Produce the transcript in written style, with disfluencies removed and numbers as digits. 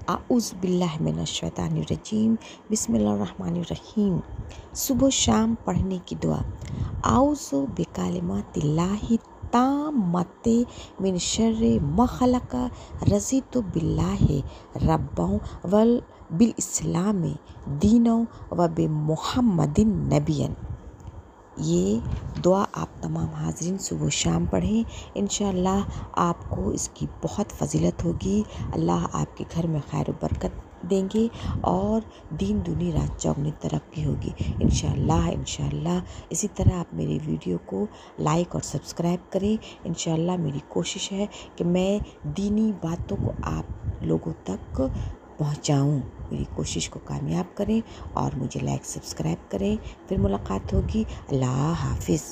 आउज़ बिल्लाहि मिनश शैतानिर रजीम बिस्मिल्लाहिर्रहमानिर्रहीम। सुबह शाम पढ़ने की दुआ। आउज़ु बिकलिमातिल्लाहि ताम्मति मिन शर्रि मा खलक़ रज़ीतु बिल्लाहि रब्बन वल बिल इस्लामी दीनन व बि मुहम्मदिन नबियन। ये दुआ आप तमाम हाज़रीन सुबह शाम पढ़ें, इंशाअल्लाह आपको इसकी बहुत फ़ज़ीलत होगी। अल्लाह आपके घर में खैर व बरकत देंगे और दीन दूनी रात चौगनी तरक्की होगी इंशाअल्लाह। इसी तरह आप मेरी वीडियो को लाइक और सब्सक्राइब करें। इंशाअल्लाह मेरी कोशिश है कि मैं दीनी बातों को आप लोगों तक पहुंचाऊं। मेरी कोशिश को कामयाब करें और मुझे लाइक सब्सक्राइब करें। फिर मुलाकात होगी। अल्लाह हाफ़िज़।